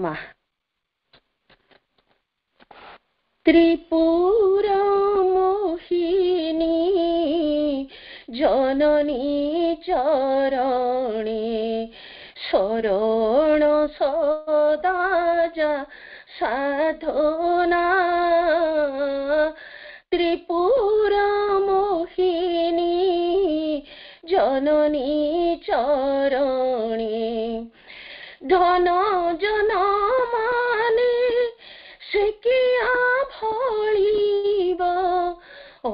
মা। ত্রিপুরা মোহিনী জননী চরণে শরণ সদা যা সাধনা। ত্রিপুরা মোহিনী জননী চরণে ধন জন মানে শিকিয়া ভଳିব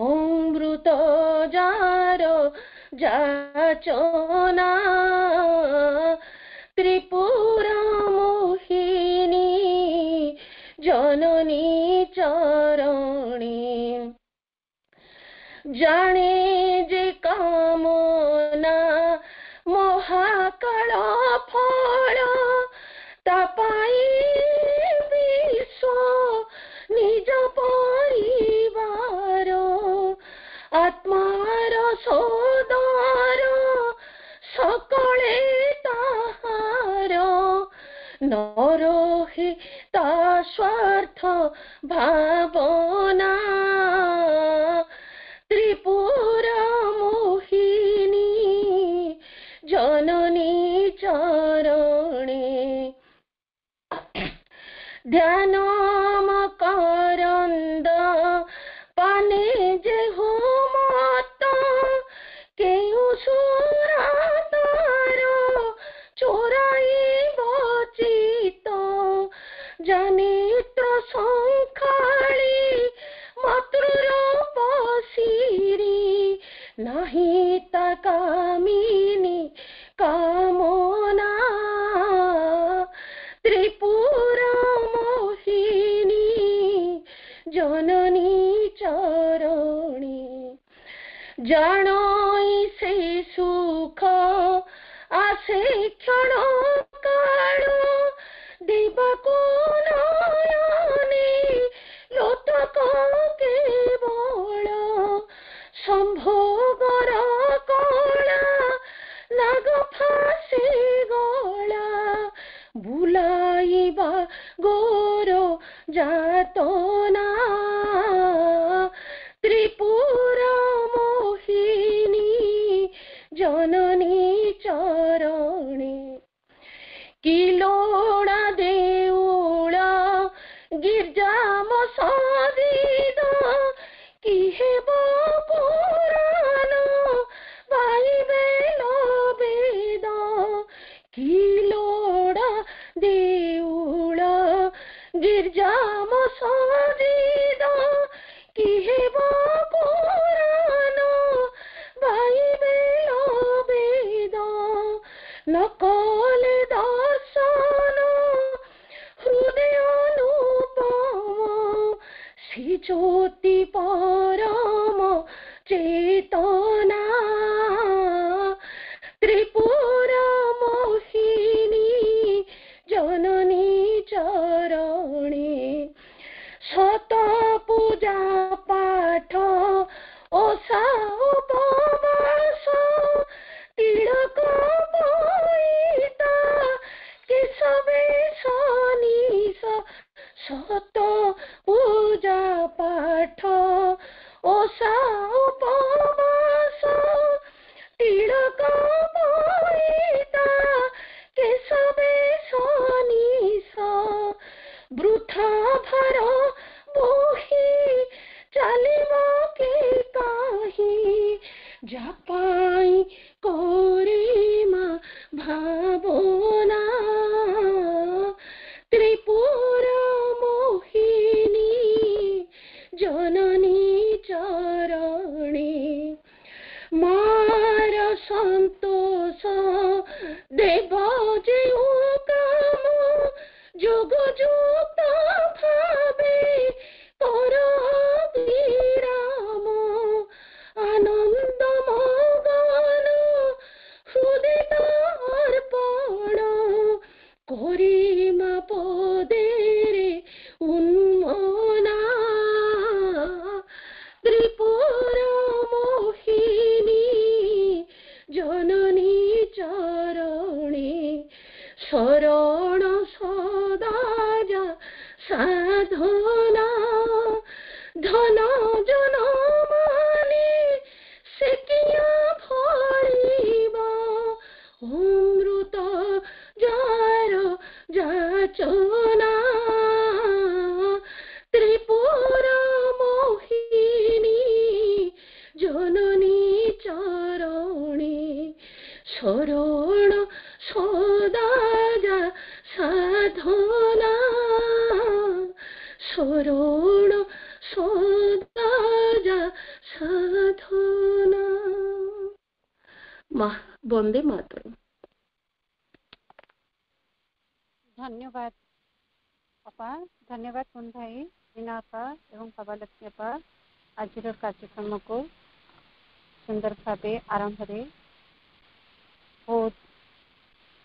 অমৃত যার যাচনা। ত্রিপুরা মোহিনী জননী চরণে জানে যে কামনা মহাকাল ফল তা পাই বিশ্ব নিজ পরিবার আত্মার সদর সকলে তাহার নরহে তা স্বার্থ ভাবনা। ত্রিপুরা মোহিনী জননী চরণে ধ্যান মকরন্দ পানে যে হোমত কেউ সুরাতার চোরাই বচিত জানিত্র সংখালি মাতৃর বসিরি নাহি তা কামিনী কামনা। ত্রিপুরা মোহিনী জননী চরণে জানই সে সুখ আসে ক্ষণ কাল দিবাকো নয়নে লোতক কেবল সম্ভোগর কলা নাগ ফাঁসে গলা বুলাইবা গোর যাতনা। ত্রিপুরা মোহিনী জননী চরণে কিলোড়া দেউল গির্জা মসজিদ কি হেব পুরাণ বাইবেল বেদ। কিলোড়া দেউল গির্জা মসজিদ কি হেব পুরাণ বাইবেল বেদ। নকলে দর্শন হৃদয় অনুপম শ্রী জ্যোতি পরম চেতনা। ত্রিপুরা মোহিনী জননী চরণে শত পূজা পাঠ ওষা উপবাস তিলক বইতা কেশবে শনিস শত পূজা পাঠ ওষা উপবাস তিলক বইতা কেশবে শনিস বৃথা ভার বহি চালিব কে কাহি যা পাই করিমা ভাবনা। ত্রিপুরা মোহিনী জননী চরণে মার সন্তোষ দেব যে কাম যোগ যুক্ত ভাবে কর বিরাম আনন্দ মগন হৃদয় অর্পণ করিমা পদের উন্মনা। ত্রিপুরা মোহিনী জননী চরণে সাধনা। মা বন্দে মাতরম। ধন্যবাদ আপা, ধন্যবাদ কুন ভাই, मीना আপা এবং বাবালକ୍ষ্মী আপা ଆଜିର କାର୍ଯ୍ୟକ୍ରମକୁ ସୁନ୍ଦର ଭାବେ ଆରମ୍ଭରେ ବହୁତ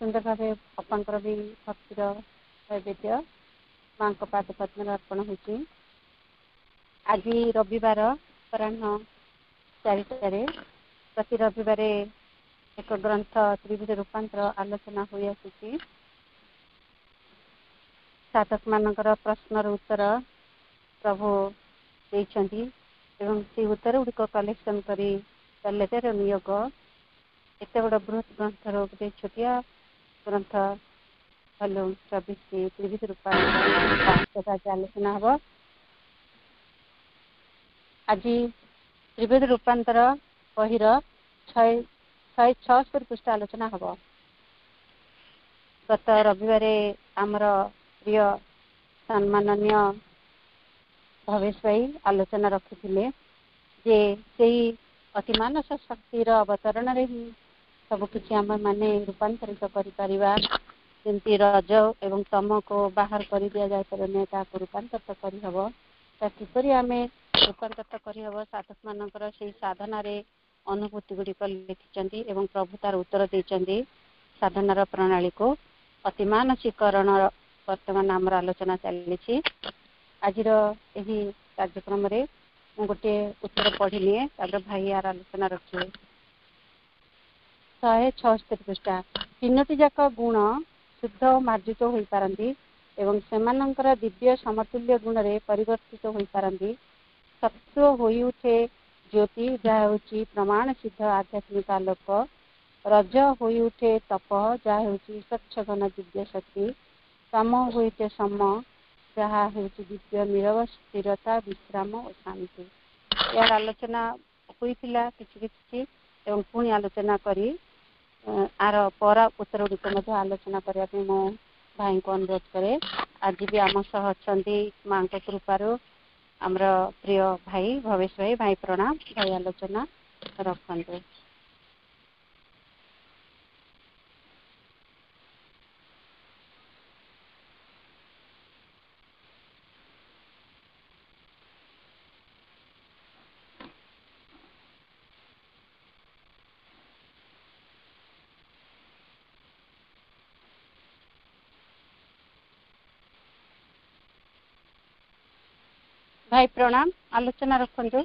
ସୁନ୍ଦର ଭାବେ ଅପାଙ୍କର ବି ଭକ୍ତିର ନୈବେଦ୍ୟ ମାଙ୍କ ପାଦ ପଦ୍ମରେ ଅର୍ପଣ ହୋଇଛି। ଆଜି ରବିବାର ଅପରାହ୍ନ 4ଟାରେ ପ୍ରତି ରବିବାରେ ଏକ ଗ୍ରନ୍ଥ ତ୍ରିବିଧ ରୂପାନ୍ତର ଆଲୋଚନା ହୋଇ ଆସୁଛି। ସାଧକମାନଙ୍କର ପ୍ରଶ୍ନର ଉତ୍ତର ପ୍ରଭୁ ଦେଇଛନ୍ତି ଏବଂ ସେହି ଉତ୍ତର ଗୁଡ଼ିକ କଲେକ୍ସନ କରି ଲେଟର ନିୟୋଗ ଏତେ ବଡ଼ ବୃହତ ଗ୍ରନ୍ଥର ଗୋଟେ ଛୋଟିଆ ଗ୍ରନ୍ଥ ଭଲ୍ୟୁମ 24 ତ୍ରିବିଧ ରୂପାନ୍ତର ଆଜି ଆଲୋଚନା ହେବ। ଆଜି ତ୍ରିବିଧ ରୂପାନ୍ତର ବହିର 176 ପୃଷ୍ଠା ଆଲୋଚନା ହେବ। ଗତ ରବିବାରେ ଆମର ପ୍ରିୟ ସମ୍ମାନନୀୟ ଭବେଶ ଭାଇ ଆଲୋଚନା ରଖିଥିଲେ ଯେ ସେଇ ଅତିମାନସ ଶକ୍ତିର ଅବତରଣରେ ହିଁ ସବୁକିଛି ଆମେମାନେ ରୂପାନ୍ତରିତ କରିପାରିବା। ଯେମିତି ରଜ ଏବଂ ତମକୁ ବାହାର କରି ଦିଆଯାଇପାରୁନି, ତାହାକୁ ରୂପାନ୍ତରିତ କରିହେବ। ତା କିପରି ଆମେ ରୂପାନ୍ତରିତ କରିହେବ, ସାଧକମାନଙ୍କର ସେଇ ସାଧନାରେ ଅନୁଭୂତି ଗୁଡ଼ିକ ଲେଖିଛନ୍ତି ଏବଂ ପ୍ରଭୁ ତାର ଉତ୍ତର ଦେଇଛନ୍ତି। ସାଧନାର ପ୍ରଣାଳୀକୁ ଅତିମାନସିକରଣ ବର୍ତ୍ତମାନ ଆମର ଆଲୋଚନା ଚାଲିଛି। ଆଜିର ଏହି କାର୍ଯ୍ୟକ୍ରମରେ ମୁଁ ଗୋଟିଏ ଉତ୍ତର ପଢ଼ିନିଏ, ତାପରେ ଭାଇ ଆର ଆଲୋଚନା ରଖିବେ। 176 ପୃଷ୍ଠା। 3ଟି ଯାକ ଗୁଣ ଶୁଦ୍ଧ ଓ ମାର୍ଜିତ ହୋଇପାରନ୍ତି ଏବଂ ସେମାନଙ୍କର ଦିବ୍ୟ ସମତୁଲ୍ୟ ଗୁଣରେ ପରିବର୍ତ୍ତିତ ହୋଇପାରନ୍ତି। ସତ୍ତ୍ୱ ହୋଇଉଠେ ଜ୍ୟୋତି, ଯାହା ହେଉଛି ପ୍ରମାଣ ସିଦ୍ଧ ଆଧ୍ୟାତ୍ମିକ ଆଲୋକ। ରଜ ହୋଇଉଠେ ତପ, ଯାହା ହେଉଛି ସ୍ୱଚ୍ଛ ଘନ ଦିବ୍ୟ ଶକ୍ତି। ତମ ହୋଇଉଠେ ସମ, ଯାହା ହେଉଛି ଦିବ୍ୟ ନିରବ ସ୍ଥିରତା, ବିଶ୍ରାମ ଓ ଶାନ୍ତି। ଏହାର ଆଲୋଚନା ହୋଇଥିଲା କିଛି କିଛି ଏବଂ ପୁଣି ଆଲୋଚନା କରି ଆର ପରା ଉତ୍ତର ଗୁଡ଼ିକ ମଧ୍ୟ ଆଲୋଚନା କରିବା ପାଇଁ ମୁଁ ଭାଇଙ୍କୁ ଅନୁରୋଧ କରେ। ଆଜି ବି ଆମ ସହ ଅଛନ୍ତି ମାଙ୍କ କୃପାରୁ ଆମର ପ୍ରିୟ ଭାଇ ଭବେଶ ଭାଇ। ଭାଇ ପ୍ରଣାମ। ଭାଇ ଆଲୋଚନା ରଖନ୍ତୁ। ଭାଇ ପ୍ରଣାମ, ଆଲୋଚନା ରଖନ୍ତୁ।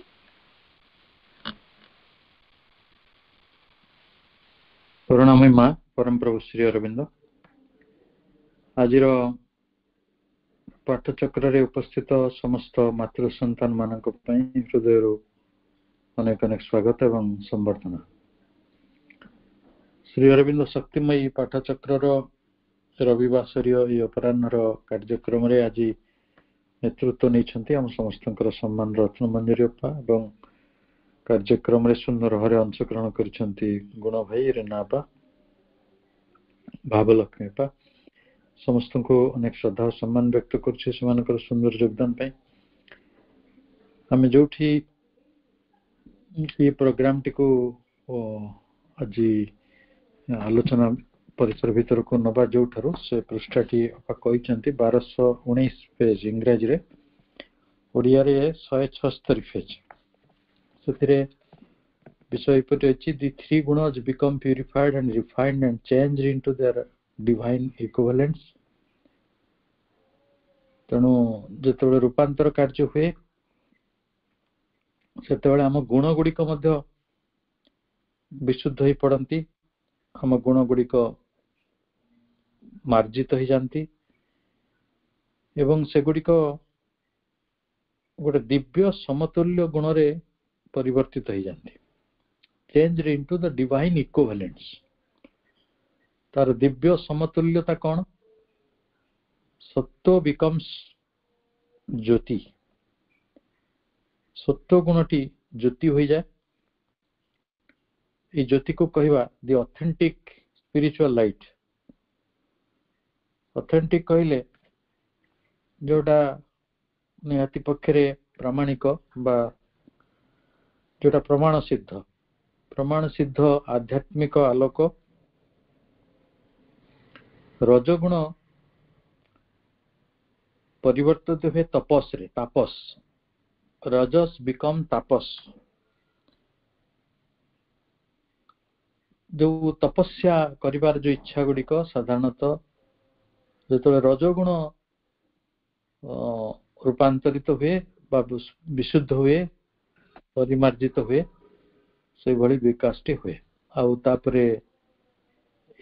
କରୁଣାମୟୀ ମା ପରମ ପ୍ରଭୁ ଶ୍ରୀ ଅରବିନ୍ଦ, ଆଜିର ପାଠଚକ୍ରରେ ଉପସ୍ଥିତ ସମସ୍ତ ମାତୃ ସନ୍ତାନ ମାନଙ୍କ ପାଇଁ ହୃଦୟରୁ ଅନେକ ଅନେକ ସ୍ୱାଗତ ଏବଂ ସମ୍ବର୍ଦ୍ଧନା। ଶ୍ରୀ ଅରବିନ୍ଦ ଶକ୍ତିମୟୀ ପାଠଚକ୍ରର ରବିବାସରୀୟ ଏହି ଅପରାହ୍ନର କାର୍ଯ୍ୟକ୍ରମରେ ଆଜି ନେତୃତ୍ୱ ନେଇଛନ୍ତି ଆମ ସମସ୍ତଙ୍କର ସମ୍ମାନ ରତ୍ନ ମଞ୍ଜୁରୀ ଅପା ଏବଂ କାର୍ଯ୍ୟକ୍ରମରେ ସୁନ୍ଦର ଭାବରେ ଅଂଶଗ୍ରହଣ କରିଛନ୍ତି ଗୁଣ ଭାଇ, ରେନା ଆପା, ଭାବଲକ୍ଷ୍ମୀ ଆପା। ସମସ୍ତଙ୍କୁ ଅନେକ ଶ୍ରଦ୍ଧା ଓ ସମ୍ମାନ ବ୍ୟକ୍ତ କରୁଛି ସେମାନଙ୍କର ସୁନ୍ଦର ଯୋଗଦାନ ପାଇଁ। ଆମେ ଯୋଉଠି ଏହି ପ୍ରୋଗ୍ରାମଟିକୁ ଆଜି ଆଲୋଚନା ପରିସର ଭିତରକୁ ନେବା, ଯୋଉଠାରୁ ସେ ପୃଷ୍ଠାଟି ଆପା କହିଛନ୍ତି 1219 ପେଜ ଇଂରାଜୀରେ, ଓଡ଼ିଆରେ 176 ପେଜ। ସେଥିରେ ବିଷୟ ଏପରି ଅଛି, ଦି ଥ୍ରୀ ଗୁଣଜ become purified and refined and changed into their divine equivalents. ତେଣୁ ଯେତେବେଳେ ରୂପାନ୍ତର କାର୍ଯ୍ୟ ହୁଏ ସେତେବେଳେ ଆମ ଗୁଣ ଗୁଡ଼ିକ ମଧ୍ୟ ବିଶୁଦ୍ଧ ହୋଇ ପଡ଼ନ୍ତି, ଆମ ଗୁଣ ଗୁଡ଼ିକ ମାର୍ଜିତ ହୋଇଯାନ୍ତି ଏବଂ ସେଗୁଡ଼ିକ ଗୋଟେ ଦିବ୍ୟ ସମତୁଲ୍ୟ ଗୁଣରେ ପରିବର୍ତ୍ତିତ ହୋଇଯାନ୍ତି। ଚେଞ୍ଜଡ ଇନଟୁ ଦ ଡିଭାଇନ୍ ଇକ୍ୱିଭାଲେଣ୍ଟସ୍। ତାର ଦିବ୍ୟ ସମତୁଲ୍ୟତା କ'ଣ? ସତ୍ତ୍ୱ ବିକମ୍ସ ଜ୍ୟୋତି। ସତ୍ତ୍ୱ ଗୁଣଟି ଜ୍ୟୋତି ହୋଇଯାଏ। এই ଜ୍ୟୋତିକୁ କହିବା ଦି ଅଥେଣ୍ଟିକ ସ୍ପିରିଚୁଆଲ ଲାଇଟ୍। ଅଥେଣ୍ଟିକ କହିଲେ ଯୋଉଟା ନିହାତି ପକ୍ଷରେ ପ୍ରାମାଣିକ ବା जोटा प्रमाण सिद्ध आध्यात्मिक आलोक रजगुण परिवर्तित हुए तपस रे तापस रजस बिकम तापस जो तपस्या करिवार जो इच्छा गुड़िक साधारणतः जो रजगुण रूपांतरित हुए विशुद्ध हुए परिमार्जित हुए से भली विकासटी हुए आउ तापरे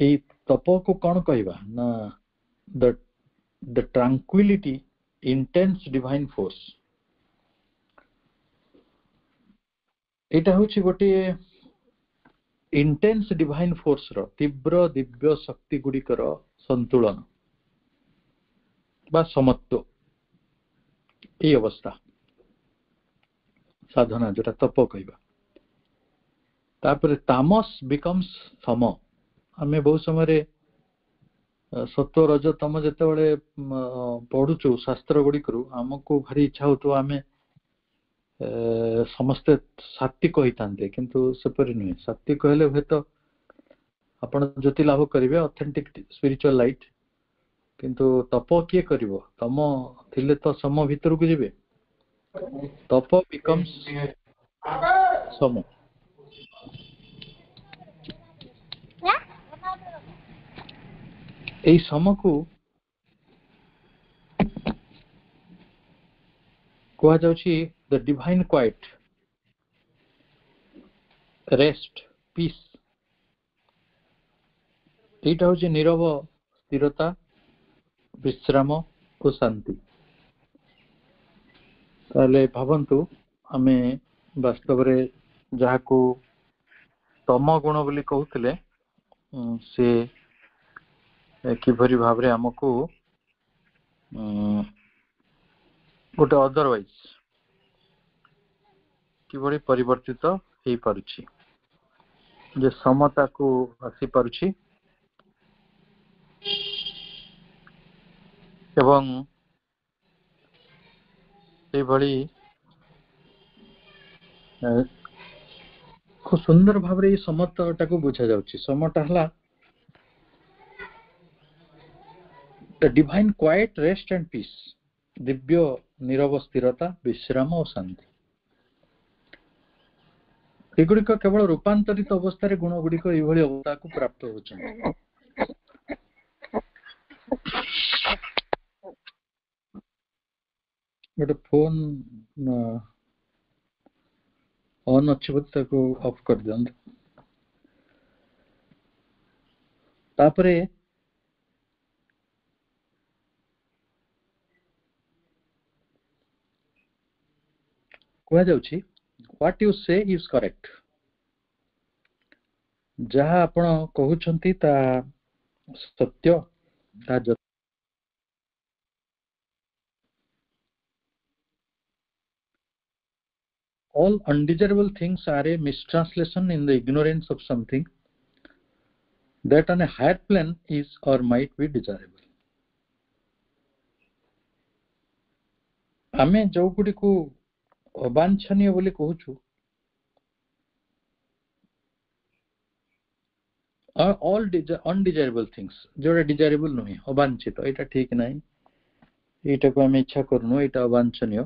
एई तप को कौन कहवा ना the tranquillity intense divine force एटा होछि गोटे इंटेंस डिवाइन फोर्स रो तीव्र दिव्य शक्ति गुड़िकर संतुलन बा समत्व ये अवस्था साधना जोटा तप कहवा तापर तामस बिकम्स सम आमे बहुत समय सत्व रज तम जेते पढ़ुचु शास्त्र गुड़िकरू आमको भारी इच्छा होतो आमे समस्ते सात्विक होइतांते किंतु सेपरि नुहे सात्विक कहले हुए तो आपण ज्योति लाभ करिवे ऑथेंटिक स्पिरिचुअल लाइट किंतु तप किए करिवो तम थिले तो सम भीतर को जिवे तप बिकम्स सम एई सम को कहा जाउछि the divine quiet rest peace एटा होछि नीरव स्थिरता विश्राम और शांति ताले भावंतु आमे वास्तव रे जहा को तम गुण बोली कहउतले से किभरी भाव रे हमको गोटे अदरवाइज किभरी परिवर्तित हो पारुछि जे समता को आसी पारुछि एवं ए भली खूब सुंदर भाव रे समता को बुझा जाउछि समता हला the divine quiet rest and peace दिव्य नीरव स्थिरता विश्राम और शांति एगुड़िक केवल रूपांतरित अवस्था रे गुण गुड़िक एभली अवस्था को प्राप्त होछन गोटे फोन ऑन अच्छी बोलते को ऑफ कर दियंत तापरे कहा जाउछि व्हाट यू से इज करेक्ट जहा आपण कहउछंती ता सत्य ता all undesirable things are a mistranslation in the ignorance of something that on a higher plane is or might be desirable. आमे जो गुडी को अवांछनीय बोली कहूछु all undesirable things जोड़ा डिजायरेबल नुहे अवांछित एटा ठीक नाही एटा को आमे इच्छा करनु एटा अवांछनीय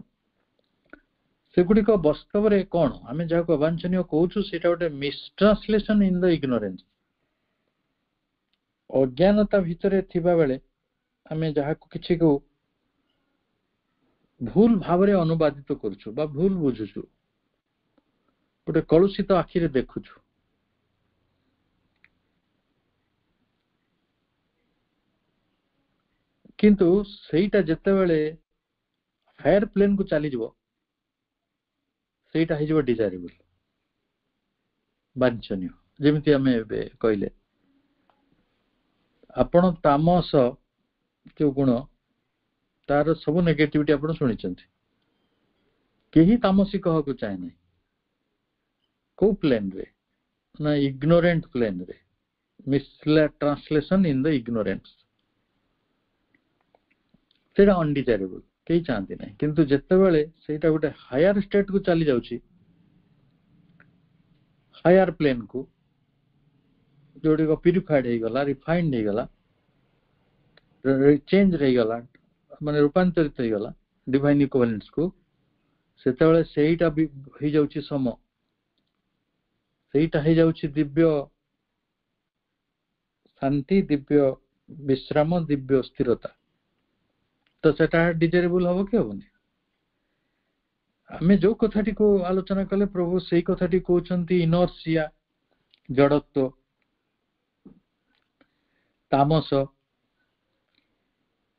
सेगुडी को वास्तव रे कोन आमे जा को अवांछनीय कहूछु सेटा गोटे मिसट्रांसलेशन इन द इग्नोरेंस अज्ञानता भितरे थिबा बेले आमे जहा को किछि को भूल भाव रे अनुवादित करछु बा भूल बुझुछु गोटे कलुषित आखि रे देखुछु किंतु सेटा जते बेले हायर प्लेन को चली जबो सेटा हे जबो डिजायरेबल वांछनीय जेमिति आमे कहले आपण तामस जो गुण तार सब नेगेटिविटी आपण सुनिचंती केही तामसिक कहको चाहे नहीं को प्लेन रे ना इग्नोरेंट प्लेन रे misled translation in the ignorance सेटा अनडिजायरेबल केही चाहती नहीं किंतु जते बेले सेटा गोटे हायर स्टेट को चली जाउची हायर प्लेन को जोड़ी को प्यूरिफाइड हो गला, रिफाइंड हो गला, चेंज रही गला, माने रूपांतरित हो गला डिवाइन इक्विवेलेंस को, सेतेबेले सेईटा भी हो जाउची सम, सेईटा हो जाउची दिव्य शांति, दिव्य विश्राम, दिव्य स्थिरता। तो सेटा डिजायरेबल हबो कि हबोनी? आमे जो कथाटी को आलोचना कले प्रभु सेई कथाटी कहउछंती इनर्शिया, जड़त्व, तामस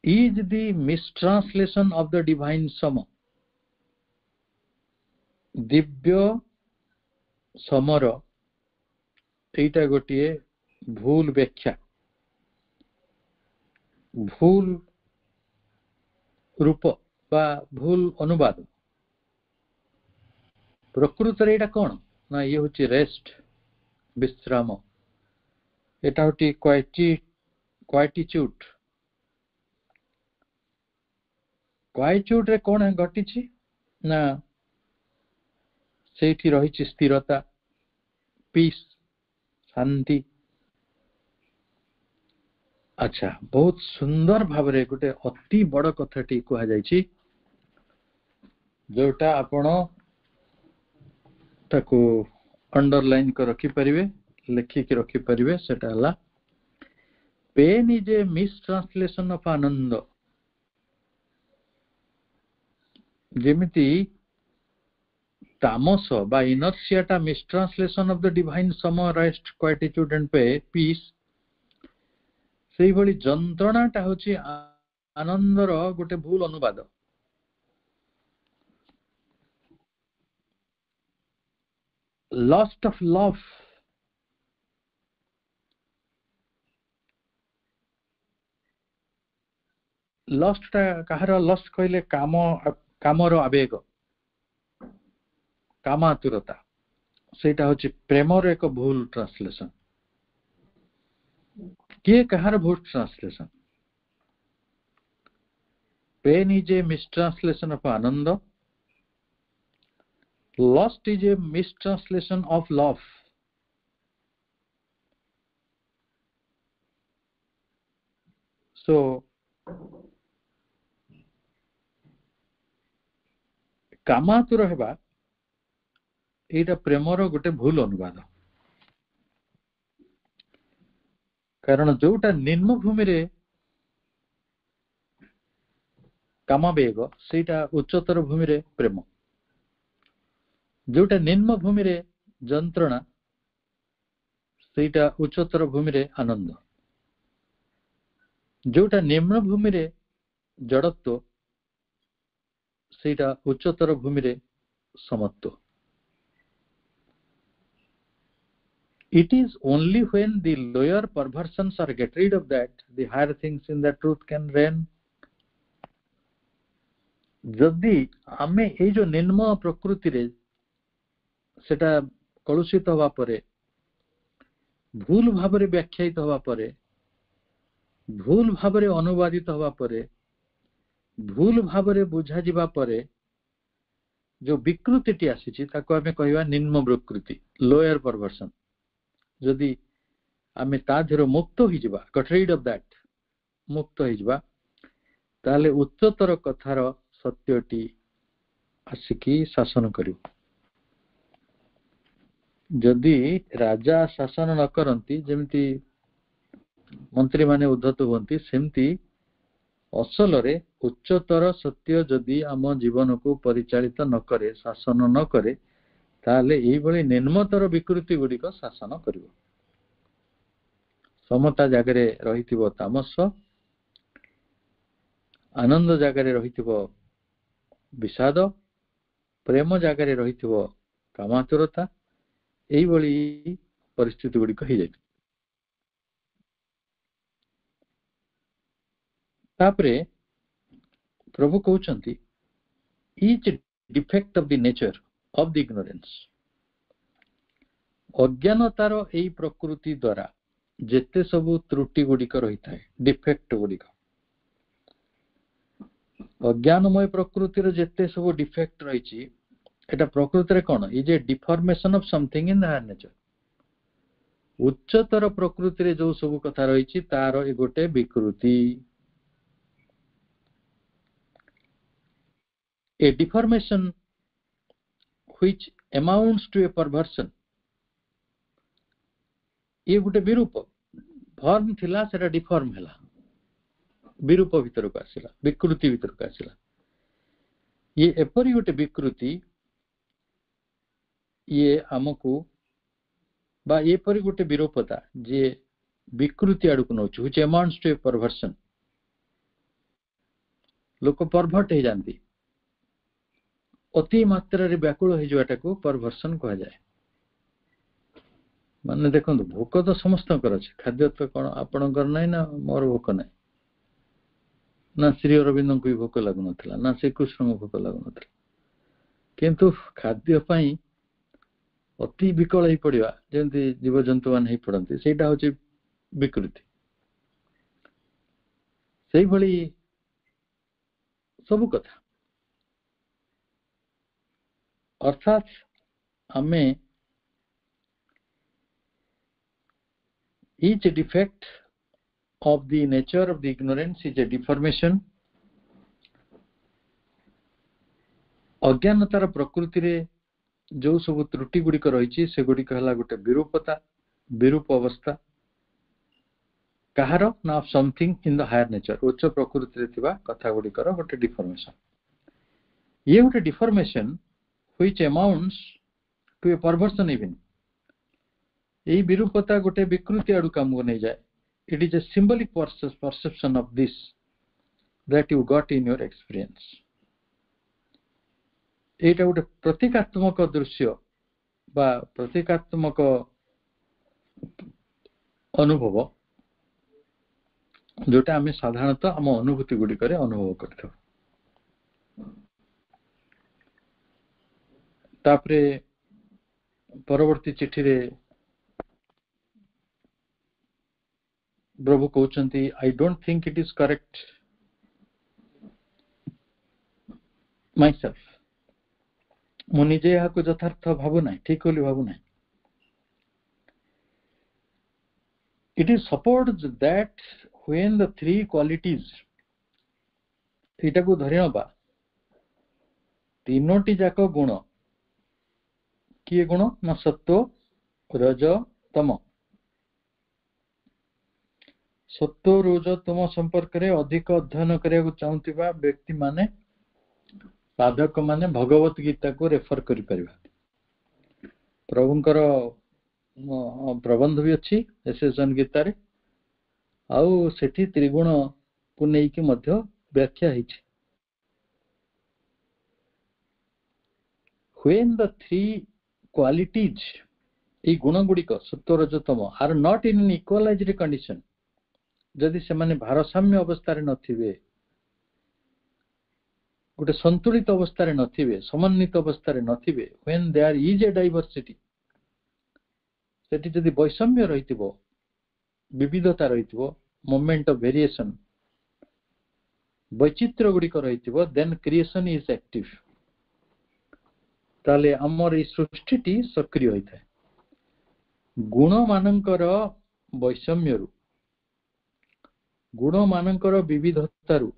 is the mistranslation of the divine sum। Divya summer एटा गोटे भूल व्याख्या, भूल रूप बा भूल अनुवाद। प्रकृत रे एटा कोन ना, ये होची रेस्ट, विश्राम, एटा होटी क्वाइटिट्यूड। क्वाइट्यूड रे कोन घटी छी ना, सेठी रही स्थिरता, पीस, शांति। अच्छा, बहुत सुंदर भावरे गोटे अति बड़ कथाटी कहा जायछि, जोटा आपण ताको अंडरलाइन कर रखी परिवे, लिखि के रखी परिवे। सेटा हला pain is a mistranslation of Ananda. जेमिति तामस बा इनर्शियाटा mistranslation of the divine सम, रेस्ट, क्वाइटिट्यूड एंड पीस, सेही भली जंत्रणाटा होची आनंदर गोटे भूल अनुवाद। लस्ट ऑफ लव, लस्टटा कहार लस्ट कहले काम, कामर आवेग, कामातुरता, सेटा होची प्रेमर एक भूल ट्रांसलेशन। किए कहार भूल translation? Pain is a mistranslation of Ananda, lust is a mistranslation of love. So कामातुर हेबा एटा प्रेमर गोटे भूल अनुवाद। कारण जोटा निम्न भूमि रे कामावेग, सेटा उच्चतर भूमि रे प्रेम। जोटा निम्न भूमि रे जंत्रणा, सेटा उच्चतर भूमि रे आनंद। जोटा निम्न भूमि रे जड़त्व, सेटा उच्चतर भूमि रे समत्व। It is only when the lower perversions are get rid of that, the higher things in the truth can reign। जदि आमे ए जो निम्न प्रकृति रे सेटा कलुषित हवा परे, भूल भावरे व्याख्यायित हवा परे, भूल भावरे अनुवादित हवा परे, भूल भावरे बुझा जिबा परे जो विकृतिटी आसीछि ताको आमे कहिबा निम्न प्रकृति, लोअर परवर्सन। जदि आमे ता धीर मुक्त हो जिबा, गट रिड ऑफ दैट, मुक्त हो जिबा, ताले उच्चतर कथार सत्यटी आसिकी शासन करियो। जदि राजा शासन न करंती, जेमिति मंत्री माने उद्धत होंती, सेमती असल रे उच्चतर सत्य जदि आम जीवन को परिचालित न करे, शासन न करे, ताले एई भली निम्नतर विकृति गुड़िक शासन करिवो। समता जगरे रहिथिबो तामस, आनंद जगरे रहिथिबो विषाद, प्रेम जगरे रहिथिबो कामातुरता। एई भली परिस्थिति गुड़िक हो जाय। तापरे प्रभु कहउचंती each defect of the nature of the ignorance। अज्ञानतार एई प्रकृति द्वारा जेते सबु त्रुटि गुड़िक रही थाए, डिफेक्ट गुड़िक, अज्ञानमय प्रकृतिर जेते सबु डिफेक्ट रही, एटा प्रकृति रे कोन is a deformation of something in the higher nature उच्चतर प्रकृति रे जो सब कथा रही छि तार ए गोटे विकृति ए deformation which amounts to a perversion ये गोटे विरूप फॉर्म थिला सेटा डिफॉर्म हैला विरूप भीतर को आसिला विकृति भीतर को आसिला ये एपरी गोटे विकृति ये हमकु बा एपरी गोटे विरूपता जे विकृति आड़ को notch which amounts to a perversion लोक परभर्ट हो जाती अति मात्रा रे व्याकुल हो जाटा को परवर्सन कहा जाए माने देखो भोक तो समस्त खाद्य तो कौन आपणकर ना ना मोर भोक ना ना श्री अरविंद को भी भोक लगुन ना श्रीकृष्ण को भोक लगुन किंतु खाद्य पाई अति विकल हो पड़ा जमी जीव जंतु मान पड़ती से विकृति से भली सब कथा अर्थात हमें each defect of the nature of the ignorance is a deformation अज्ञानतार प्रकृति रे जो सब त्रुटि गुड़िक रही से गुड़िक है गोटे विरूपता विरूप अवस्था कहार ना of something in the higher nature उच्च प्रकृति रे थिबा कथा गुड़िकर गोटे डिफॉर्मेशन ये गोटे deformation which amounts to a perversion even यही विरूपता गोटे विकृति आड़ काम को नहीं जाए it is a symbolic perception of this that you got in your experience एटा गोटे प्रतीकात्मक दृश्य बा प्रतीकात्मक अनुभव जोटा आम साधारणतः आम अनुभूति गुड़िक अनुभव करथो तापरे परवर्ती चिठी रे प्रभु कहउचंती I don't think it is correct myself मु निजे यहाँ को यथार्थ भावु ना ठीक बोली भावु ना it is support that when the three qualities एटा को धरि नबा तीनोटी जाक गुण किए गुण ना सत्व रज तम सत्व रज तम संपर्क रे अधिक अध्ययन करिया को चाहूतिबा व्यक्ति माने साधक माने भगवत गीता को रेफर करि परिबा प्रभुंकर प्रबंध भी अछि एसेसन गीता रे आउ सेठी त्रिगुण को नै कि मध्य व्याख्या हिछि when the three qualities ए गुण गुड़िक सत्व रजतम are not in an equalized condition जदि से माने भारसाम्य अवस्था रे नथिबे गोटे संतुलित अवस्था रे नथिबे समन्वित अवस्था रे नथिबे when there is a diversity सेठी जदि वैषम्य रहितिबो विविधता रहितिबो मोमेंट ऑफ वेरिएशन वैचित्र्य गुड़िक रहितिबो देन क्रिएशन इज एक्टिव ताले हमर ई सृष्टिटी सक्रिय होइଥାଏ गुण मानकर वैषम्यरु गुण मानकर विविधतारु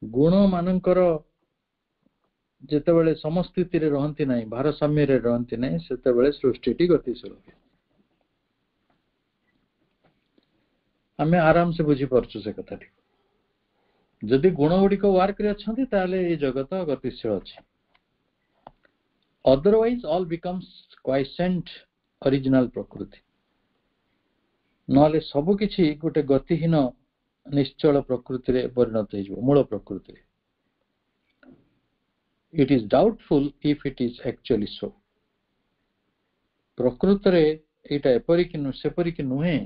गुण मानकर जेतेबेले समस्थिति रे रहंती नाही भारसाम्य रे रहंती नाही सेतेबेले सृष्टिटी गतिशील होय हमें आराम से बुझी परछु से कथाटी जदि गुण गुडी को वर्क रे अछंती ताले ए जगत गतिशील अछि otherwise all becomes quiescent original प्रकृति नले सब किछि गोटे गतिहीन निश्चल प्रकृति रे परिणत हो जिवो मूल प्रकृति रे it is doubtful if it is actually so प्रकृति रे एटा एपरि कि सेपरि कि नुहे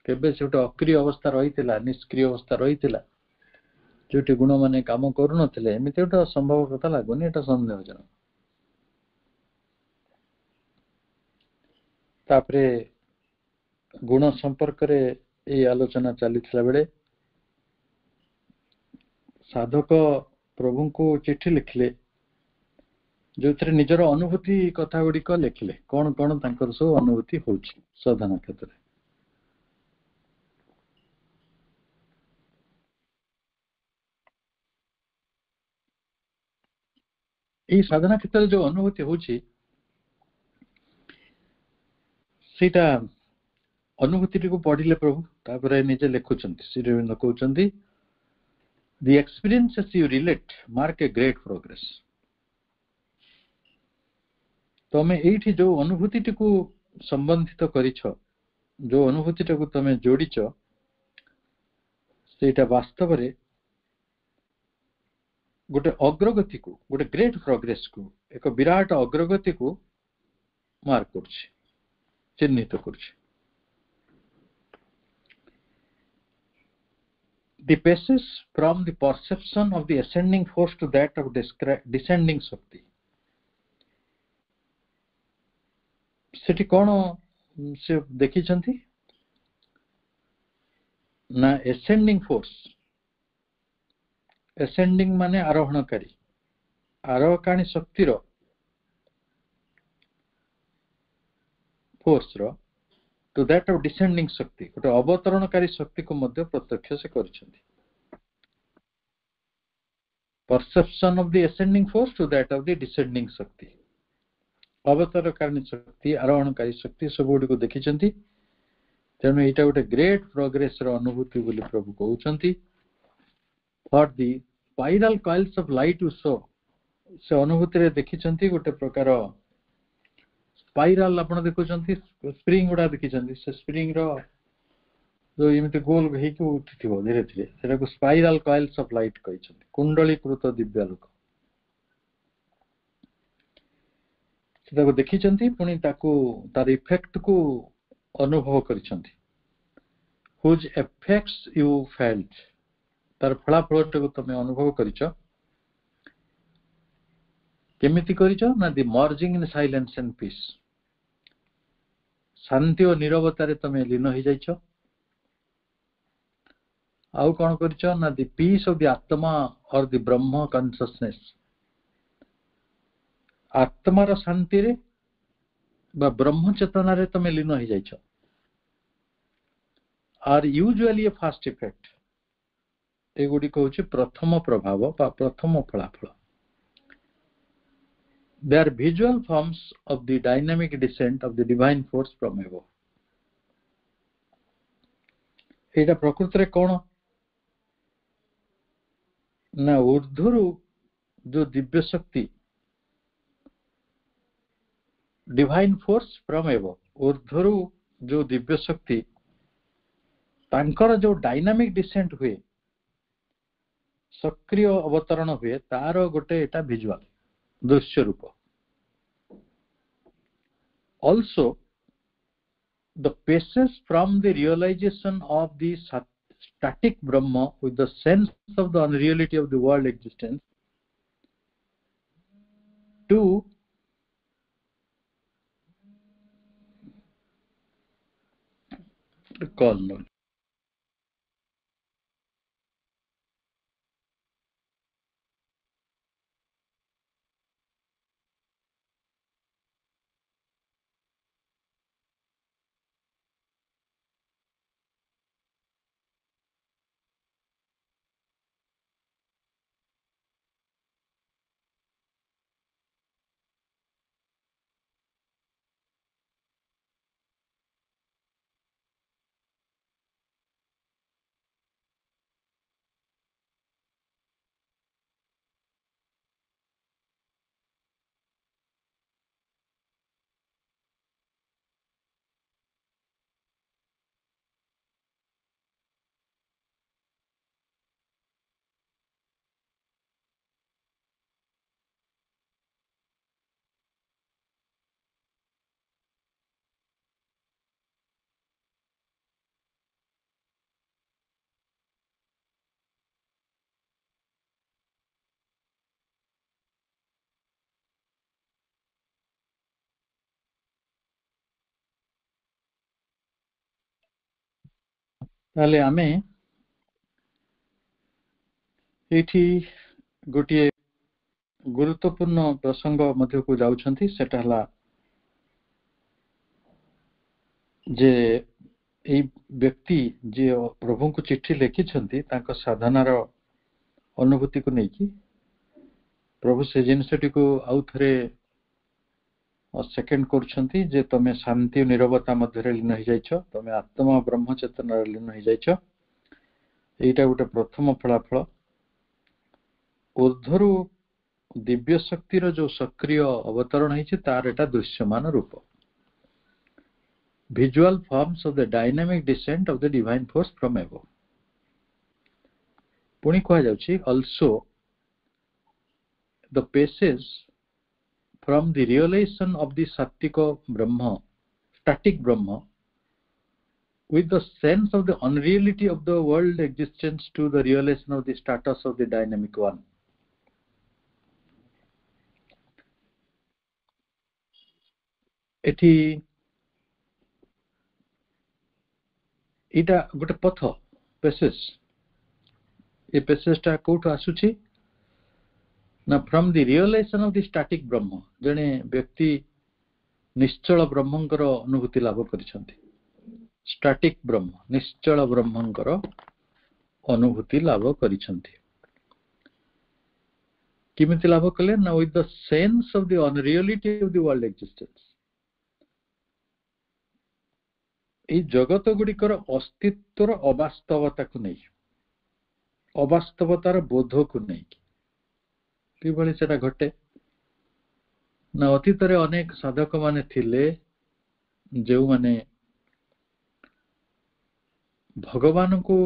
केबे सेटा अक्रिय अवस्था रहितला निष्क्रिय अवस्था रहितला जोटी गुण माने काम करू नथिले एमिते एटा संभव कथा लागुनी एटा संदेहजनक तापरे गुण संपर्क रे ए आलोचना चलीथिला बेले साधक प्रभु को चिट्ठी लिखले जो निजर अनुभूति कथा गुड़िक लिखिले कौन कौन तांकर सब अनुभूति होची साधना क्षेत्र में। यही साधना क्षेत्र में जो अनुभूति होची सीटा अनुभूति को पढ़िले प्रभु तापर निजे लिखुचंती Shri Arvind कहउचंती the experiences you relate mark a great progress। तमे एठी जो अनुभूति को संबंधित करिछ जो अनुभूति को तमे जोड़ीछ सेटा वास्तव रे गोटे अग्रगति को गोटे ग्रेट प्रोग्रेस को एक विराट अग्रगति को मार्क करछि चिन्हित करछि। The passes from the perception of the ascending force to that of descending Shakti। सेठी कौन से देखी चंती ना ascending force ascending माने आरोहणकारी आरोहकाणी शक्ति रो force row to that of descending शक्ति गोटे अवतरणकारी शक्ति को मध्य प्रत्यक्ष से करिसेंती। perception of the ascending force to that of the descending शक्ति अवतरणकारी शक्ति आरोहणकारी शक्ति सब गुडी को देखिसेंती। तेणु एटा गोटे ग्रेट प्रोग्रेस रो अनुभूति बोली प्रभु कहउचंती। for the spiral coils of light you saw से अनुभूति रे देखिसेंती गोटे प्रकार स्पाइराल आपण देखुचंती स्प्रिंग गुडा देखिचंती से स्प्रिंग रो जो एमिति गोल हेकि उठिथिबो धीरे धीरे सेटा को स्पाइराल कॉइल्स ऑफ लाइट कहिचंती कुंडलीकृत दिव्यालोक सेटा को देखिचंती पुनी ताको तार इफेक्ट को अनुभव करिसंती whose effects you felt तार फलाफल को तमे अनुभव करिछ केमिति करिछ ना the merging in silence and peace शांति और नीरवता रे तमे लीन हो जाइछ। आउ कोन करिछ ना द पीस ऑफ द आत्मा और द ब्रह्म कॉन्शियसनेस आत्मा रो शांति रे बा ब्रह्म चेतना रे तमे लीन हो जाइछ are usually a fast effect एगुडी कहउछि प्रथम प्रभाव बा प्रथम फलाफल। They are visual forms of the dynamic descent of the divine force from above। एटा प्रकृति रे कोन ना ऊर्ध्वरु जो दिव्य शक्ति डिवाइन फोर्स फ्रॉम एबव ऊर्ध्वरु जो दिव्य शक्ति तांकर जो डायनामिक डिसेंट हुए सक्रिय अवतरण हुए तार गोटे एटा विजुअल दृश्य रूप। Also the passes from the realization of the static Brahma with the sense of the unreality of the world existence to the call knowledge। ताले आमे एठी गोटिए गुरुत्वपूर्ण प्रसंग मध्य को जाउछंती सेटा हला जे ए व्यक्ति जे प्रभु को चिट्ठी लिखि छंती तांको साधनार अनुभूति को नै कि प्रभु से जिनसटी को आउ थरे सेकेंड करछंती जे तमे शांति और निरवता मध्य लीन हो जाइछो, तमे आत्मा ब्रह्म चेतना लीन हो जाइछो। एटा गोटे प्रथम फलाफल। ऊर्ध्वरु दिव्य शक्तिर जो सक्रिय अवतरण है तार एटा दृश्यमान रूप, visual forms of the dynamic descent of the divine force from above। पुणी कहा जाउछि also the passage from the realization of the sattika brahma, static brahma, with the sense of the unreality of the world existence to the realization of the status of the dynamic one। एठी इटा गोटे पथ passage. A passage टा कोठ आसुछि ना from the realization of the static Brahman. जने व्यक्ति निश्चल ब्रह्मंकर अनुभूति लाभ करिसंती। स्टैटिक ब्रह्म निश्चल ब्रह्मंकर अनुभूति लाभ करिसंती। किमिति लाभ कले ना with the sense of the unreality of the world existence. ए जगत गुड़िकर अस्तित्वर अवास्तवता को नहीं, अवास्तवतार बोध को नहीं कि सेटा घटे ना। अतीत अनेक साधक माने थिले जो माने भगवान को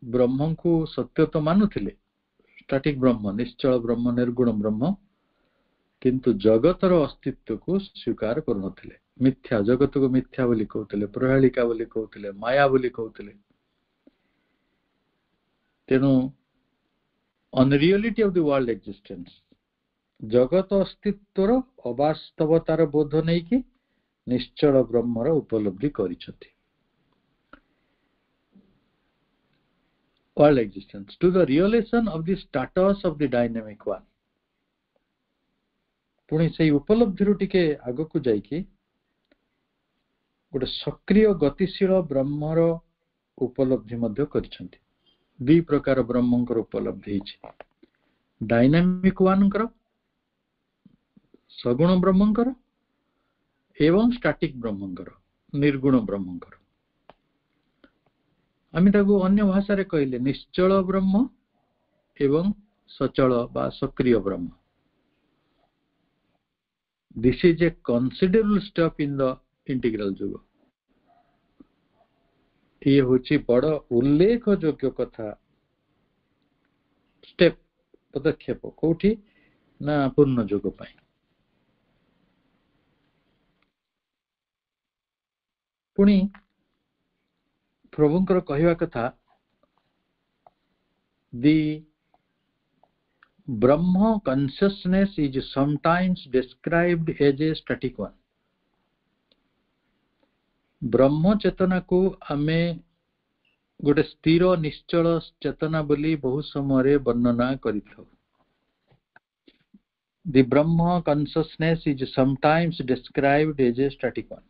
ब्रह्म को सत्य तो मानुथिले, स्टैटिक ब्रह्म निश्चल ब्रह्म निर्गुण ब्रह्म, किंतु जगतर अस्तित्व को स्वीकार करुनथिले। मिथ्या जगत को मिथ्या बोली कहते, प्रहेलिका बोली कहते, माया बोली कहते। तेणु unreality of the world existence, जगत अस्तित्वर अवास्तवतार बोध नहीं कि निश्चल ब्रह्मर उपलब्धि करिसथि। World existence to the realization of the status of the dynamic one. पुणी से उपलब्धि टिके आग को जाइकी गोटे सक्रिय गतिशील ब्रह्मर उपलब्धि मध्य करिसंती। दुई प्रकार ब्रह्मंकर उपलब्धि हिची, डायनामिक वानकर सगुण ब्रह्मंकर एवं स्टैटिक ब्रह्मंकर निर्गुण ब्रह्मंकर। आमी ताको अन्य भाषा रे कहले निश्चल ब्रह्म एवं सचल बा सक्रिय ब्रह्म। This is a considerable step in the integral जुग। ये होची बड़ उल्लेख योग्य कथा स्टेप पदक्षेप कोठी ना पूर्ण जुग पाई। पुणी प्रभुंकर कहवा कथा the Brahma consciousness is sometimes described as a static one। ब्रह्म चेतना को आमे गोटे स्थिर निश्चल चेतना बोली बहुत समय वर्णना करिथौ। The Brahma consciousness is sometimes described as a static one।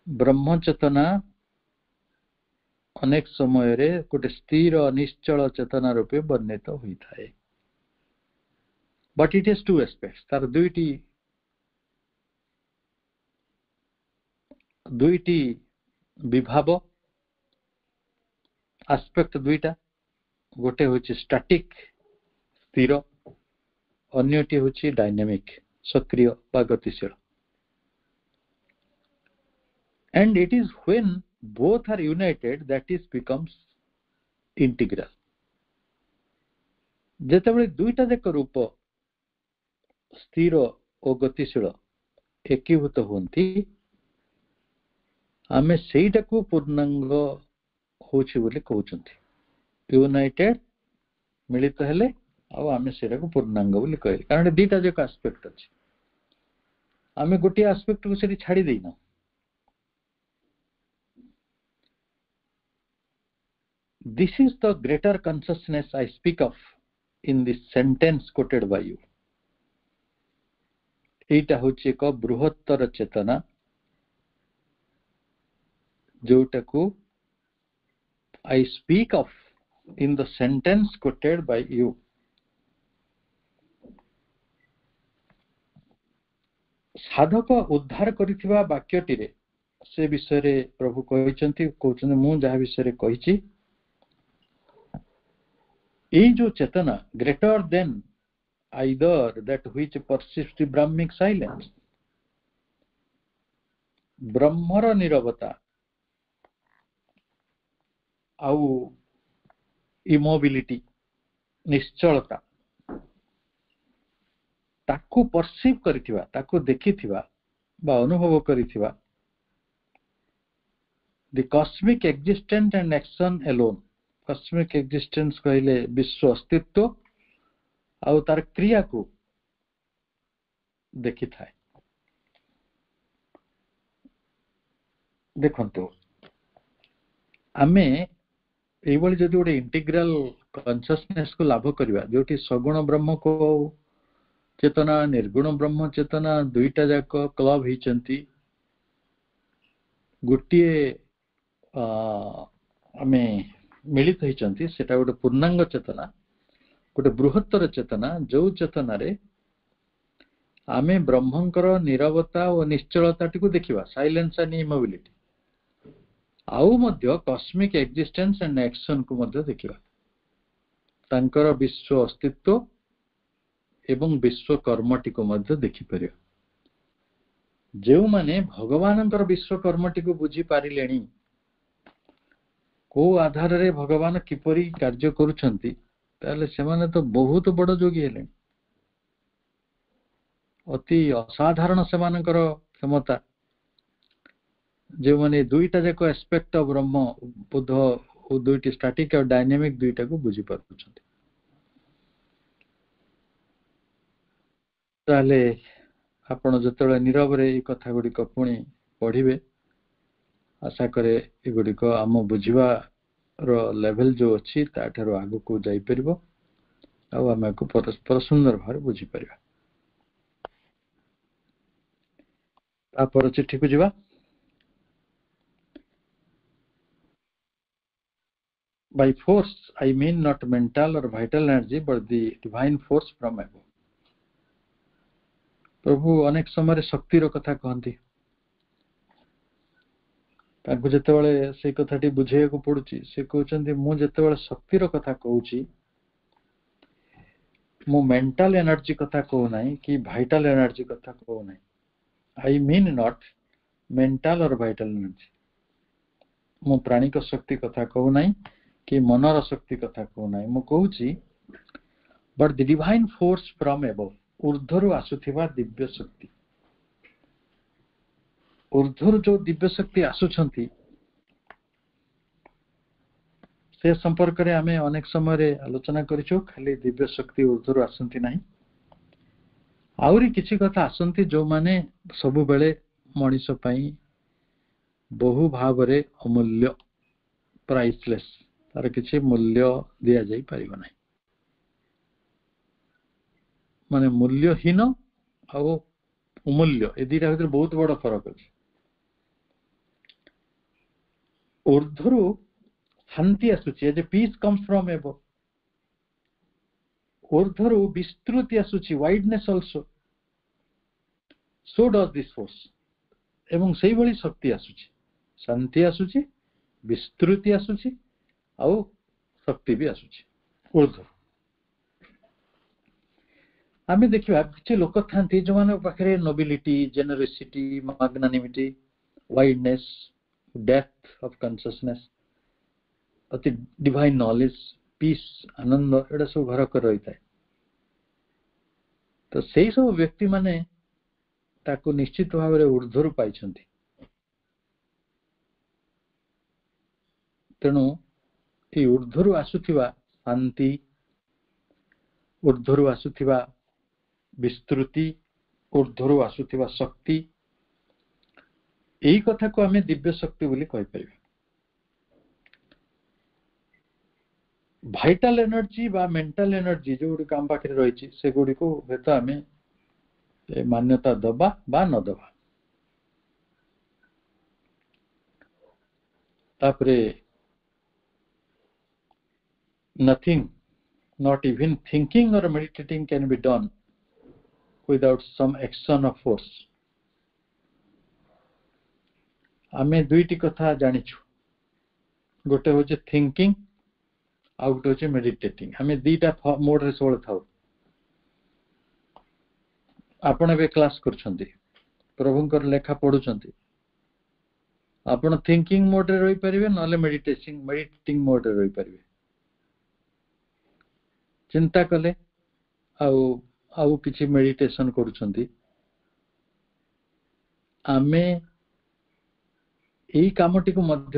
ब्रह्म चेतना अनेक समय रे गोटे स्थिर निश्चल चेतना रूपे वर्णित होता है। But it is two aspects, तार दुईटी विभाव एस्पेक्ट दुईटा, गोटे होची स्टैटिक स्थिर, अन्यटी होची डायनामिक सक्रिय बा गतिशील। And it is when both are united that is becomes integral। जेतेबेले दुईटा देख रूप स्थिर और गतिशील एकीभूत होती, आमे सेटा को पूर्णांग होछि बोली कहउछंती। यूनाइटेड मिलित हेले आ आमे सेटा को पूर्णांग बोली कहले, कारण दुईटा जक एस्पेक्ट अछि। आमे गोटे एस्पेक्ट को सेठी छाडी देइना। This is the greater consciousness I speak of in the sentence quoted by you. एटा होची एक बृहत्तर चेतना जोटा को I speak of in the sentence quoted by you. साधक उद्धार करिथिबा वाक्यटिरे से विषय रे प्रभु कहिचंती कहउछन मु जहा विषय रे कहिची ए जो चेतना greater than either that which persists the Brahmic silence, ब्रह्मर निरवता आउ इमोबिलिटी निश्चलता ताकू परसीव करिथिबा ताकू देखिथिबा बा अनुभव करिथिबा the cosmic existence and action alone. Cosmic existence कहले विश्व अस्तित्व आउ तार क्रिया को देखि थाए. देखंतु आमे एइबळी जदि गोटे इंटीग्रल कॉन्शियसनेस को लाभ करिबा जोटी सगुण ब्रह्म को चेतना निर्गुण ब्रह्म चेतना दुईटा जाक क्लब हिचंती गोटिए आमे मिलित हिचंती सेटा गोटे पूर्णांग चेतना गोटे बृहत्तर चेतना जो चेतना रे आमे ब्रह्मंकर निरवता और निश्चलता टिको देखिबा साइलेंस एंड इमोबिलिटी आउ मध्य कॉस्मिक एक्जिस्टेंस एंड एक्शन को मध्य देखिबा तांकर विश्व अस्तित्व एवं विश्व कर्मटी को मध्य देखि परियो. जेउ माने भगवानंकर विश्व कर्मटी को बुझी पारिलेनी को आधार रे भगवान किपरि कार्य करूछंती ताले से माने तो बहुत बड़ जोगी हेले. अति असाधारण से मानकर क्षमता जो माने दुईटा जाक aspect of Brahma Buddha O दुईटी static और डायनामिक दुईटा को बुझी पारुछंती. ताले आपण जतले नीरव रे ए कथा गुडी को पुणी पढिबे आशा करे ए गुडी को आम बुझिबा रो लेवल जो अछि ताठारो आगु को जाई परिबो आ आमे को परस्पर सुंदर भार बुझी परिबा. तापर चिट्ठी को जिबा. By force I mean not mental or vital energy but the divine force from above. प्रभु अनेक समय शक्ति रो कथा कहंती ताकू जतेबेले से कथाटी बुझे को पड़ुची से कहउचंती मु जतेबेले शक्ति रो कथा कहउची मु मेंटल एनर्जी कथा कहउ नाही कि वाइटल एनर्जी कथा कहउ नाही. I mean not mental or vital energy. मु प्राणिक शक्ति कथा कहउ नाही कि मनर शक्ति कथा कहउ नाही. मु कहउची but the divine force from above ऊर्ध्वरु आसुथिबा Divya शक्ति ऊर्ध्वरु जो दिव्य शक्ति आसुछंती से संपर्क रे हमें अनेक समय रे आलोचना करिछु. खाली दिव्य शक्ति ऊर्ध्वरु आसंती नाही आउरी किछि कथा आसंती जो माने सबु बेले मनीष पई बहु भाव रे अमूल्य प्राइसलेस तार किछि मूल्य दिया जाई परिबो नाही. माने मूल्यहीन और अमूल्य ए दुईटा भीतर बहुत बड़ फरक अछि. ऊर्ध्वरु शांति आसुची जे पीस कम्स फ्रॉम एबव. ऊर्ध्वरु विस्तृति आसुची wideness also. So does this force एवं सेही भली शक्ति आसुची शांति आसुची विस्तृति आसुची और शक्ति भी आसुची ऊर्ध्व. आमे देखिबा किछि लोक थांती जो माने पाखरे nobility generosity magnanimity wideness depth of consciousness अति डिवाइन नॉलेज पीस आनंद एडा सब घर कर रही थाए. तो सेही सब व्यक्ति माने ताको निश्चित भाव रे ऊर्ध्वरु पाइछंती. तेणु ए ऊर्ध्वरु आसुथिबा शांति ऊर्ध्वरु आसुथिबा विस्तृति ऊर्ध्वरु आसुथिबा शक्ति एही कथा को हमें दिव्य शक्ति बोली कहि परिबे. ଭାଇଟାଲ ଏନର୍ଜି ବା ମେଣ୍ଟାଲ ଏନର୍ଜି ଯୋଉଗୁଡିକ ଆମ ପାଖରେ ରହିଛି ସେଗୁଡିକୁ ହୁଏତ ଆମେ ମାନ୍ୟତା ଦବା ବା ନ ଦବା। ତାପରେ nothing, not even thinking or meditating can be done without some action of force। ଆମେ ଦୁଇଟି କଥା ଜାଣିଛୁ, ଗୋଟେ ହଉଛି ଥିଙ୍କିଂ ଆଉ ଗୋଟେ ହଉଛି ମେଡିଟେଟିଂ। ଆମେ ଦିଟା ମୋଡରେ ସବୁବେଳେ ଥାଉ। ଆପଣ ଏବେ କ୍ଲାସ କରୁଛନ୍ତି, ପ୍ରଭୁଙ୍କର ଲେଖା ପଢୁଛନ୍ତି, ଆପଣ ଥିଙ୍କିଂ ମୋଡରେ ରହିପାରିବେ, ନହେଲେ ମେଡିଟେଟିଂ ମୋଡରେ ରହିପାରିବେ। ଚିନ୍ତା କଲେ ଆଉ କିଛି ମେଡିଟେସନ କରୁଛନ୍ତି। ଆମେ ଏଇ କାମଟିକୁ ମଧ୍ୟ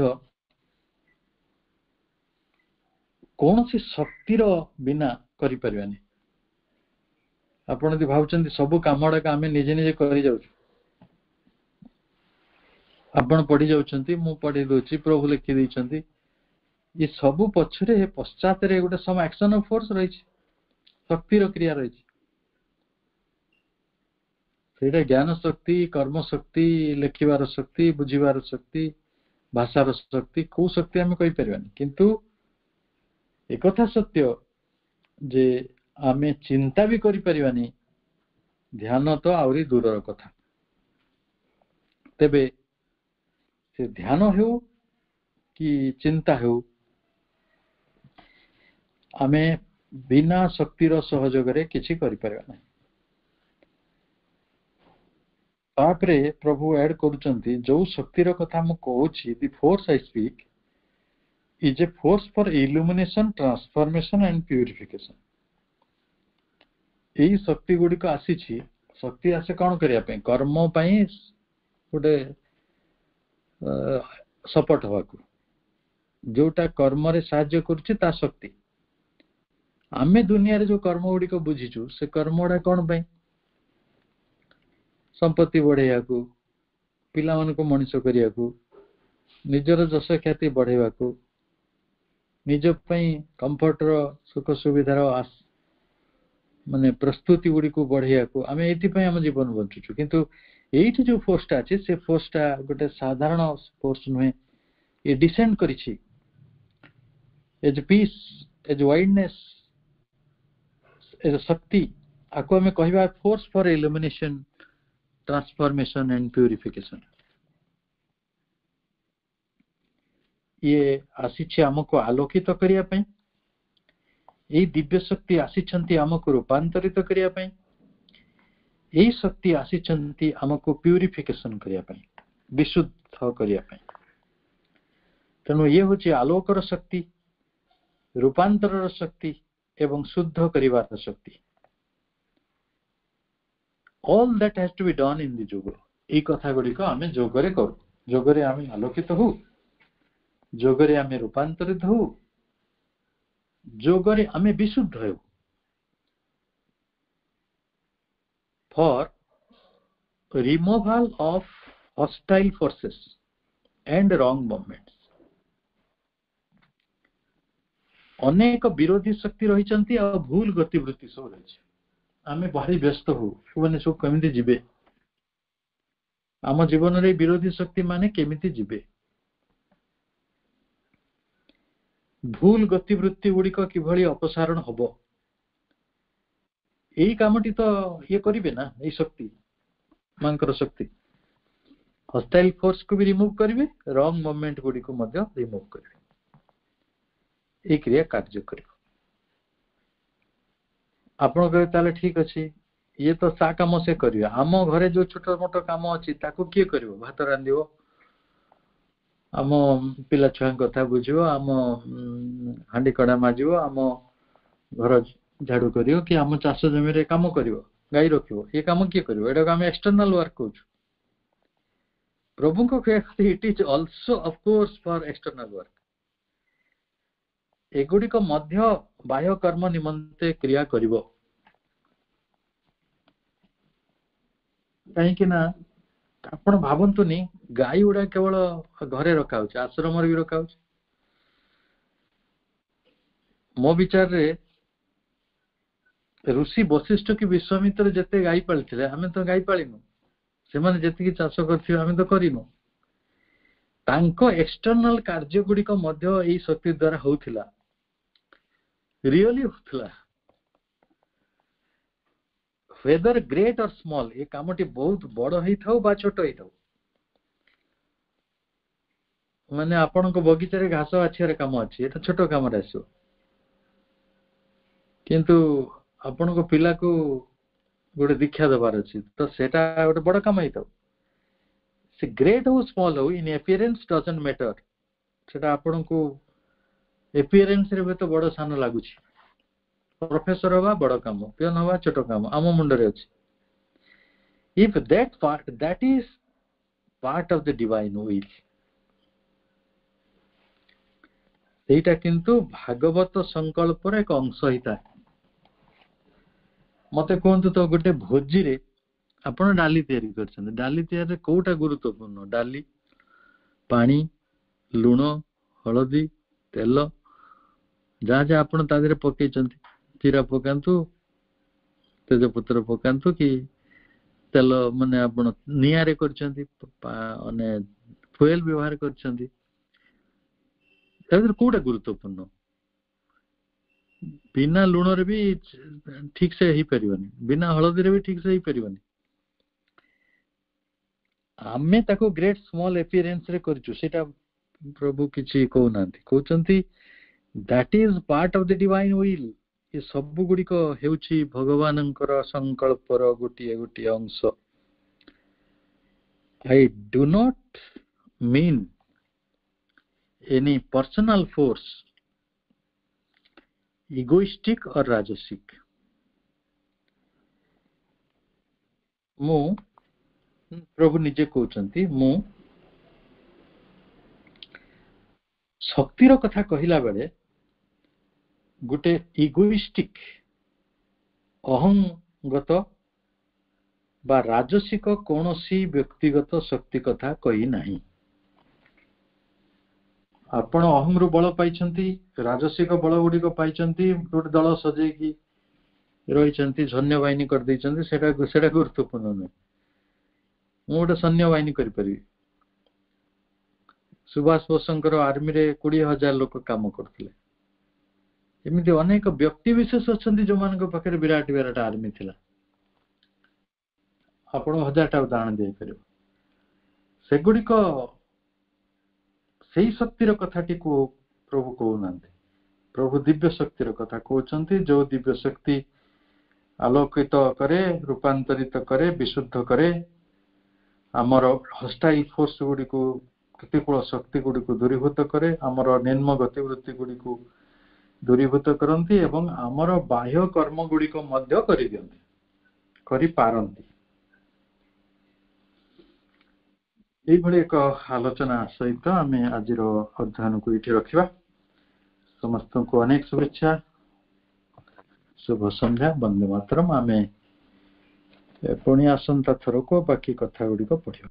କୌଣସି ଶକ୍ତିର ବିନା କରିପାରିବାନି। ଆପଣ ଯଦି ଭାବୁଛନ୍ତି ସବୁ କାମଗୁଡାକ ଆମେ ନିଜେ ନିଜେ କରି ଯାଉଛୁ, ଆପଣ ପଢି ଯାଉଛନ୍ତି, ମୁଁ ପଢେଇ ଦଉଛି, ପ୍ରଭୁ ଲେଖି ଦେଇଛନ୍ତି, ଏ ସବୁ ପଛରେ ପଶ୍ଚାତରେ ଗୋଟେ ସମ ଆକ୍ସନ ଅଫ ଫୋର୍ସ ରହିଛି, ଶକ୍ତିର କ୍ରିୟା ରହିଛି। ସେଇଟା ଜ୍ଞାନ ଶକ୍ତି, କର୍ମ ଶକ୍ତି, ଲେଖିବାର ଶକ୍ତି, ବୁଝିବାର ଶକ୍ତି, ଭାଷାର ଶକ୍ତି, କୋଉ ଶକ୍ତି ଆମେ କହିପାରିବାନି। କିନ୍ତୁ ଏକଥା ସତ୍ୟ ଯେ ଆମେ ଚିନ୍ତା ବି କରିପାରିବାନି, ଧ୍ୟାନ ତ ଆହୁରି ଦୂରର କଥା। ତେବେ ସେ ଧ୍ୟାନ ହେଉ କି ଚିନ୍ତା ହେଉ, ଆମେ ବିନା ଶକ୍ତିର ସହଯୋଗରେ କିଛି କରିପାରିବା ନାହିଁ। ତାପରେ ପ୍ରଭୁ ଆଡ୍ କରୁଛନ୍ତି, ଯୋଉ ଶକ୍ତିର କଥା ମୁଁ କହୁଛି, the force I speak is a force for illumination, transformation and purification। ଏଇ ଶକ୍ତି ଗୁଡିକ ଆସିଛି, ଶକ୍ତି ଆସେ କଣ କରିବା ପାଇଁ? କର୍ମ ପାଇଁ ଗୋଟେ ସପୋର୍ଟ ହବାକୁ, ଯୋଉଟା କର୍ମରେ ସାହାଯ୍ୟ କରୁଛି ତା ଶକ୍ତି। ଆମେ ଦୁନିଆରେ ଯୋଉ କର୍ମ ଗୁଡିକ ବୁଝିଛୁ, ସେ କର୍ମ ଗୁଡା କଣ ପାଇଁ? ସମ୍ପତ୍ତି ବଢେଇବାକୁ, ପିଲାମାନଙ୍କୁ ମଣିଷ କରିବାକୁ, ନିଜର ଯଶ ଖ୍ୟାତି ବଢେଇବାକୁ, ନିଜ ପାଇଁ କମ୍ଫର୍ଟର ସୁଖ ସୁବିଧାର ମାନେ ପ୍ରସ୍ତୁତି ଗୁଡିକୁ ବଢେଇବାକୁ ଆମେ ଏଇଥିପାଇଁ ଆମ ଜୀବନ ବଞ୍ଚୁଛୁ। କିନ୍ତୁ ଏଇଠି ଯୋଉ ଫୋର୍ସଟା ଅଛି, ସେ ଫୋର୍ସଟା ଗୋଟେ ସାଧାରଣ ଫୋର୍ସ ନୁହେଁ। ଏ ଡିସେଣ୍ଡ କରିଛି as peace, as wideness, as ଶକ୍ତି। ଆକୁ ଆମେ କହିବା force for illumination, transformation and purification. ଇଏ ଆସିଛି ଆମକୁ ଆଲୋକିତ କରିବା ପାଇଁ। ଏଇ ଦିବ୍ୟ ଶକ୍ତି ଆସିଛନ୍ତି ଆମକୁ ରୂପାନ୍ତରିତ କରିବା ପାଇଁ। ଏଇ ଶକ୍ତି ଆସିଛନ୍ତି ଆମକୁ ପ୍ୟୁରିଫିକେସନ କରିବା ପାଇଁ, ବିଶୁଦ୍ଧ କରିବା ପାଇଁ। ତେଣୁ ଇଏ ହେଉଛି ଆଲୋକର ଶକ୍ତି, ରୂପାନ୍ତରର ଶକ୍ତି ଏବଂ ଶୁଦ୍ଧ କରିବାର ଶକ୍ତି। All that has to be done in the yoga। ଏଇ କଥା ଗୁଡିକ ଆମେ ଯୋଗରେ କରୁ। ଯୋଗରେ ଆମେ ଆଲୋକିତ ହଉ, ଯୋଗରେ ଆମେ ରୂପାନ୍ତରିତ ହଉ, ଯୋଗରେ ଆମେ ବିଶୁଦ୍ଧ ହେଉ। For removal of hostile forces and wrong movements। ଅନେକ ବିରୋଧୀ ଶକ୍ତି ରହିଛନ୍ତି ଆଉ ଭୁଲ ଗତିବୃତ୍ତି ସବୁ ରହିଛି। ଆମେ ଭାରି ବ୍ୟସ୍ତ ହଉ, ସେମାନେ ସବୁ କେମିତି ଯିବେ, ଆମ ଜୀବନରେ ବିରୋଧୀ ଶକ୍ତି ମାନେ କେମିତି ଯିବେ, ଭୁଲ ଗତିବୃତ୍ତି ଗୁଡିକ କିଭଳି ଅପସାରଣ ହବ, ଏଇ କାମଟି ତ ଇଏ କରିବେ ନା, ଏଇ ଶକ୍ତି ମାନଙ୍କର ଶକ୍ତି। ହସ୍ଟାଇଲ ଫୋର୍ସକୁ ବି ରିମୁଭ୍ କରିବେ, ରଙ୍ଗ ମୁଭମେଣ୍ଟ ଗୁଡିକୁ ମଧ୍ୟ ରିମୁଭ୍ କରିବେ। এই କ୍ରିୟା କାର୍ଯ୍ୟ କରିବ। ଆପଣ କହିବେ ତାହେଲେ ଠିକ ଅଛି, ଇଏ ତ ତା କାମ ସେ କରିବେ, ଆମ ଘରେ ଯୋଉ ଛୋଟ ମୋଟ କାମ ଅଛି ତାକୁ କିଏ କରିବ? ଭାତ ରାନ୍ଧିବ, ଆମ ପିଲା ଛୁଆଙ୍କ କଥା ବୁଝିବ, ଆମ ହାଣ୍ଡି କଡା ମାଜିବ, ଆମ ଘର ଝାଡୁ କରିବ, କି ଆମ ଚାଷ ଜମିରେ କାମ କରିବ, ଗାଈ ରଖିବ, ଏ କାମ କିଏ କରିବ? ଏଟାକୁ ଆମେ ଏକ୍ସଟର୍ନାଲ ୱାର୍କ କହୁଛୁ। ପ୍ରଭୁଙ୍କ ଇଟ୍ is also of course for external work. ଏଗୁଡିକ ମଧ୍ୟ ବାହ୍ୟ କର୍ମ ନିମନ୍ତେ କ୍ରିୟା କରିବ। କାହିଁକି ନା ଆପଣ ଭାବନ୍ତୁନି ଗାଈ ଗୁଡା କେବଳ ଘରେ ରଖା ହଉଛି, ଆଶ୍ରମରେ ବି ରଖା ହଉଛି। मो विचार रे ऋषि वशिष्ठ की विश्वामित्र जेते गाई पालिथिले आमे तो गाई पालिनु से माने जेतिकी चाष करथिबे आमे तो करिनु तांको एक्सटर्नल कार्य गुडी को मध्य एई शक्ति द्वारा होउथिला रियली होउथिला वेदर ग्रेट और स्मॉल ये कामटी बहुत बड़ होई थाउ बा छोट होई थाउ माने आपण को बगीचा रे घास आछिरे काम अछि एटा छोट काम रे आसो किंतु आपण को पिला को गोटे दीक्षा दबार अछि तो सेटा गोटे बड़ काम होई थाउ से ग्रेट हो स्मॉल हो इन अपीयरेंस डजंट मैटर सेटा आपण को अपीयरेंस रे तो बड़ सान लागु छी प्रोफेसर हवा बड़ काम पियन हवा छोट काम आम मुंड रे अछि if that is part of the divine will सेटा किंतु भागवत संकल्प रे एक अंश हिता मते कोंतु तो गोटे भोजी रे आपण डाली तयारी करछन डाली तयारी रे कोटा गुरुत्वपूर्ण डाली पानी लूण हळदी तेल जा जा आपण तादरे पकेचंती जीरा पकांतु तेजपत्र पकांतु कि तेल माने आपण नियारे करछंती अने फुएल व्यवहार करछंती तादरे कोटा गुरुत्वपूर्ण बिना लूण रे भी ठीक से ही परिबनी बिना हळदी रे भी ठीक से ही परिबनी आमे ताको ग्रेट स्मॉल अपीयरेंस रे करछु सेटा प्रभु किछि कहू नांती कहउचंती that is part of the divine will ये सब गुडी को हेउछि भगवानंकर संकल्पर गोटिए गोटिए अंश I do not mean any personal force egoistic और राजसिक मु प्रभु निजे कहउचंती मु शक्तिर कथा कहिला बेले गोटे इगोइस्टिक अहंगत बा राजसिक कोनोसी व्यक्तिगत शक्ति कथा कहि नाही आपण अहं रु बल पाइछंती राजसिक बल गुडी को पाइछंती गोटे दल सजे की रहिछंती सैन्य बाहिनी कर दैछंती सेटा गुरुत्वपूर्ण नै मु गोटे सैन्य बाहिनी करि परिबी सुभाष बोसंकर आर्मी रे 20,000 लोक काम करथिले एमिति अनेक व्यक्ति विशेष अछंती जो मान को पाखरे विराट विराट आर्मी थिला आपण 1000 टा उदाहरण दे परिबो सेगुडी को सेही शक्तिर कथाटी को प्रभु कहू नांती प्रभु दिव्य शक्तिर कथा कहउचंती जो दिव्य शक्ति आलोकित करे रूपांतरित करे विशुद्ध करे हमर हॉस्टाइल फोर्स गुडी को प्रतिकूल शक्ति गुडी को दूरीभूत करे हमर निम्न गतिवृत्ति गुडी को दूरीभूत करंती एवं हमर बाह्य कर्म गुडी को मध्य करि दियंती करि पारंती एई भली एक आलोचना सहित आमे आजिर अध्ययन को इठी रखिबा समस्त को अनेक शुभेच्छा शुभ संध्या वंदे मातरम आमे पुणी आसंता थर को बाकी कथा गुडी को पढिबा।